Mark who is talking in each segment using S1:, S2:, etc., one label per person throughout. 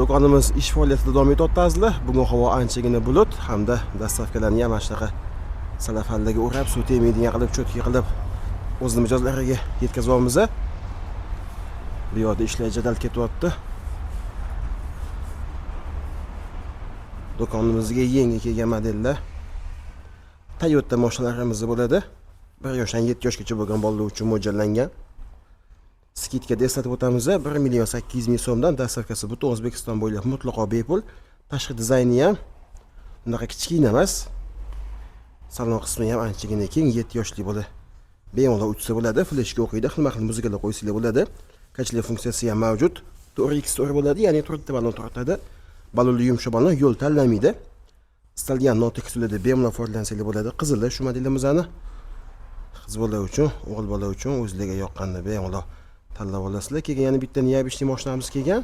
S1: Do'konimiz ish faoliyatida davom etyapti. Bugun havo anchagina bulut hamda dastavkalarni ham shunaqa salafallaga o'rab, suv tegmaydigan qilib, cho'tki qilib o'z mijozlariga yetkazyapmiz. Bu yerda ishlar jadal ketyapti. Do'konimizga yangi kelgan modellar Toyota mashinalarimiz bo'ladi. 1 yoshdan 7 yoshgacha bo'lgan bolalar uchun mo'ljallangan. Skidga eslatib o'tamiz. 1.800.000 so'mdan dastavkasi butun O'zbekiston bo'ylab mutlaqo bepul. Tashqi dizayni ham unaqa kichkina emas. Salon qismi ham anchagina keng, 7 yoshli bola bemalol uchsa bo'ladi. Flashga o'qiydi, xilma-xil muzikalar qo'yisizlar bo'ladi. Kachli funksiyasi ham mavjud. 4x4 bo'ladi, ya'ni 4 ta balon tortadi. Balonli yumshoq balon yo'l tanlamaydi. Istalgan notik usulda bemalol foydalansanglar bo'ladi. Qizili shu modelimizni qiz bola uchun, o'g'il bola uchun o'zlariga yoqqanda bemalol tanlab olasizlar. Keyin yana bitta niyabishli mashinamiz kelgan.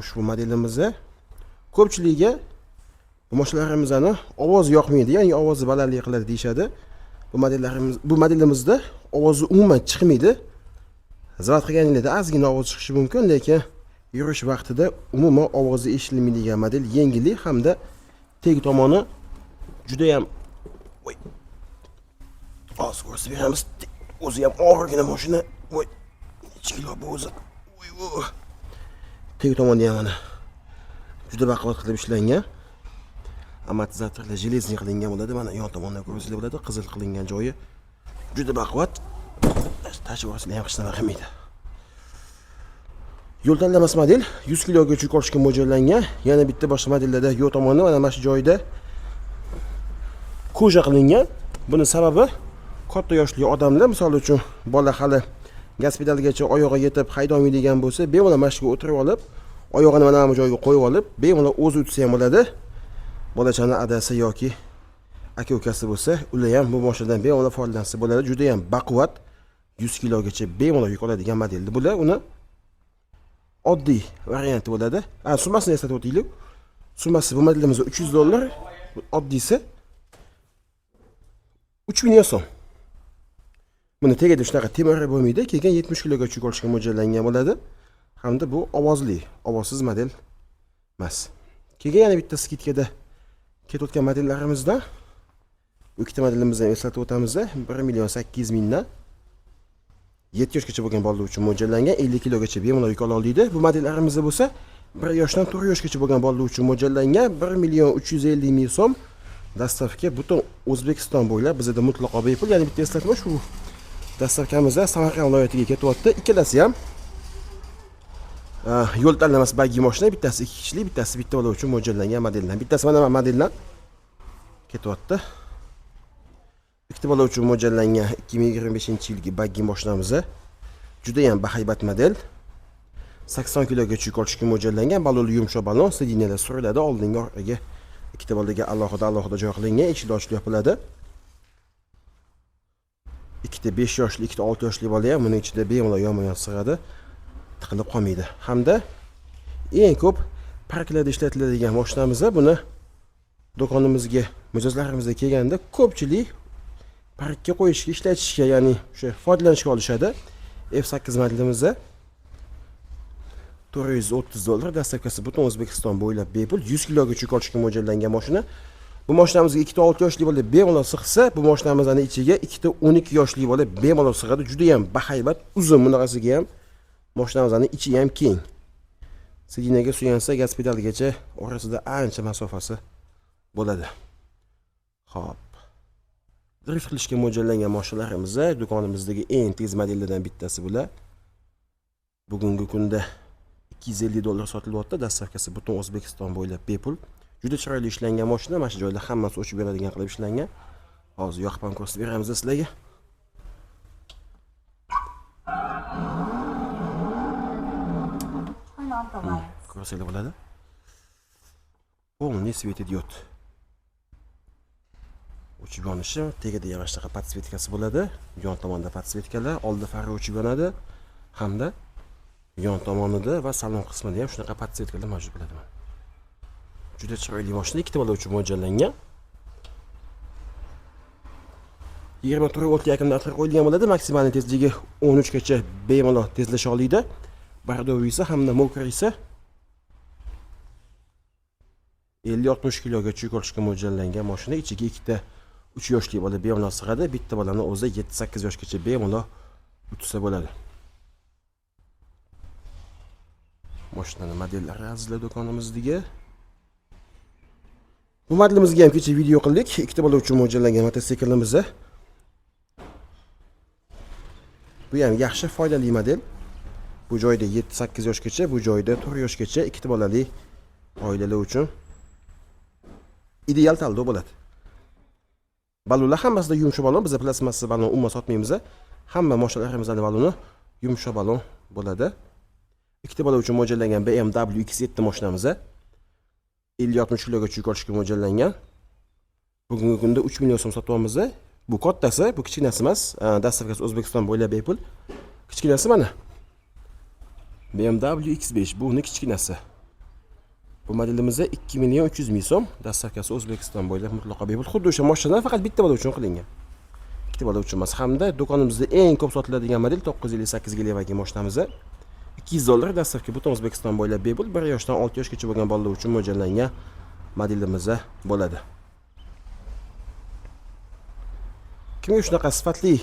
S1: Ushbu modelimizni ko'pchiligiga bu mashinalarimizni ovozi yoqmaydi, ya'ni ovozi balandlik qiladi deyshadi. Bu modelimizda ovozi umuman chiqmaydi. Zavod qilganingizda ozgina ovoz chiqishi mumkin, lekin yurish vaqtida umuman ovozi eshitilmaydigan model, yengillik hamda teg tomoni juda ham oz ko'rsatib beramiz. O'zi ham og'irgina mashina. Voy, necha kilo bu o'zi. Voy. Teg tomoni ham mana juda baquvvat qilib ishlangan. Amortizatorlar jelezniy qilingan bo'ladi. Mana yon tomondan ko'rsatib bo'ladi. Qizil qilingan joyi juda baquvvat. Tashib olsanglar ham hech nima qilmaydi. Yo'l tanlamas model 100 kiloga yuk olishga mo'ljallangan. Yana bitta boshqa modellarda yo'l tomoni mana shu joyda koja qilingan. Buni sababi katta yoshli odamlar, misol uchun bola hali gaz pedaligacha oyog'i yetib haydolmaydigan bo'lsa, bemalol mashinaga o'tirib olib, oyog'ini mana bu joyga qo'yib olib, bemalol o'zi o'tsa ham bo'ladi. Bolachani adasi yoki aka-ukasi bo'lsa, ular ham bu mashinadan bemalol foydalansa bo'ladi. Juda ham baquvvat 100 kilogacha bemalol yuk oladigan modeldir. Bular uni oddiy varianti bo'ladi. Summasini eslatib o'taylik. Summasi bu modelimizda $300, oddiysi 3000 so'm. Buni tegadi shunaqa temir bo'lmaydi, keyin 70 kiloga yuk olishga mo'ljallangan bo'ladi. Hamda bu ovozli, ovozsiz model emas. Keyin yana bitta skidkada ketayotgan modellarimizdan bu ikkita modelimizni eslatib o'tamiz. 1.800.000 dan 7 yoshgacha bo'lgan bolalar uchun mo'ljallangan, 50 kilogacha bemalol yuk ola oladi. Bu modellarimizda bo'lsa 1 yoshdan 4 yoshgacha bo'lgan bolalar uchun mo'ljallangan 1.350.000 so'm. Dastavka butun O'zbekiston bo'ylab bizda mutlaqo bepul. Ya'ni bitta eslatma shu dastavkamizda Samarqand viloyatiga ketyapti. Ikkalasi ham yo'l tanlamas baggi mashina, bittasi 2 kishilik, bittasi bitta bola uchun mo'ljallangan modeldan. Bittasi mana modeldan ketyapti. Ikkita bola uchun mo'ljallangan 2025-yilgi baggi mashinamiz juda ham bahaybat model. 80 kiloga yuk olishga mo'ljallangan, balonli yumshoq balon, sidinalar suriladi, oldinga orqaga ikkita bolaga alohida joy qilingan, eshik ochilib yopiladi. Ikkita 5 yoshli, ikkita 6 yoshli bola ham buning ichida bemalol yonma-yon sig'adi, tiqilib qolmaydi. Hamda eng ko'p parklarda ishlatiladigan mashinamiz. Buni do'konimizga mijozlarimizga kelganda ko'pchilik parkka qo'yishga, ishlatishga, ya'ni o'sha foydalanishga olishadi. F8 modelimizda $430, dastavkasi butun O'zbekiston bo'ylab bepul, 100 kiloga yuk olishga mo'ljallangan mashina. Bu mashinamizga ikkita 6 yoshli bola bemalol sig'sa, bu mashinamizning ichiga ikkita 12 yoshli bola bemalol sig'adi. Juda ham bahaybat, uzun, bunaqasiga ham mashinamizning ichi ham keng. Sidinaga suyansa, gaz pedaligacha orasida ancha masofasi bo'ladi. Xo'p. Drift qilishga mo'ljallangan mashinalarimiz do'konimizdagi eng tez modellardan bittasi bular. Bugungi kunda $250 sotilyapti. Dastavkasi butun O'zbekiston bo'ylab bepul. Juda chiroyli ishlangan mashina. Mana shu joyda hammasi o'chib beradigan qilib ishlangan. Hozir yoqib ham ko'rsatib beramiz sizlarga. Ko'rsanglar bo'ladi. Полный svetodiod. O'chib yonishi, tegida ham shunaqa podsvetkasi bo'ladi. Yon tomonda podsvetkalar, oldida fari o'chib yonadi hamda yon tomonida va salon qismida ham shunaqa podsvetkalar mavjud bo'ladi. Juda chiroyli mashina, ikkita bola uchun mo'ljallangan. 24 volt yaqinda atrofga qo'yilgan bo'ladi. Maksimal tezligi 13 gacha bemalol tezlasha oladi. Bardovisi hamda mokrisi 50-60 kilogacha yuk olishga mo'ljallangan mashina. Ichiga ikkita 3 yoshli bola bemalol sig'adi. Bitta bolani o'zi 7-8 yoshgacha bemalol o'tsa bo'ladi. Mashinaning modellari azizlar do'konimizdagi. Bu modelimizga ham kecha video qildik. Ikkita bola uchun mo'ljallangan mototsiklimiz. Bu ham yaxshi, foydali model. Bu joyda 7-8 yoshgacha, bu joyda 4 yoshgacha ikkita bolali oilalar uchun ideal tanlov bo'ladi. Balonlar hammasida yumshoq balon, biz plastmassa balon umuman sotmaymiz. Hamma mashinalarimizdagi baloni yumshoq balon bo'ladi. Ikkita bola uchun mo'ljallangan BMW X7 mashinamiz 50-60 kilogacha yuk olishga mo'ljallangan. Bugungi kunda 3 million so'm sotyapmiz. Bu kattasi, bu kichkinasi emas. Dastavkasi O'zbekiston bo'ylab bepul. Kichkinasi mana. BMW X5 bu uni kichkinasi. Bu modelimiz 2 million 300 ming so'm. Dastavkasi O'zbekiston bo'ylab mutlaqo bepul. Xuddi o'sha mashina faqat bitta bola uchun qilingan. Ikkita bola uchun emas. Hamda do'konimizda eng ko'p sotiladigan model 958 gilevagi mashinamiz. $200 dastavka butun O'zbekiston bo'ylab bepul. 1 yoshdan 6 yoshgacha bo'lgan bolalar uchun mo'ljallangan modelimiz bo'ladi. Kimga shunaqa sifatli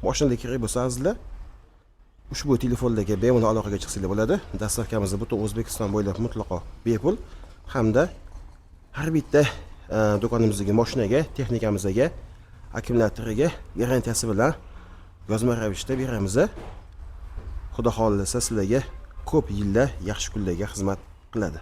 S1: mashinalar kerak bo'lsa azizlar, ushbu telefondagi bemalol aloqaga chiqsanglar bo'ladi. Dastavkamiz butun O'zbekiston bo'ylab mutlaqo bepul hamda har bitta do'konimizdagi mashinaga, texnikamizga, akkumulyatoriga garantiyasi bilan yozma ravishda beramiz. Xudo xohlasa sizlarga ko'p yillar yaxshi kunlarga xizmat qiladi.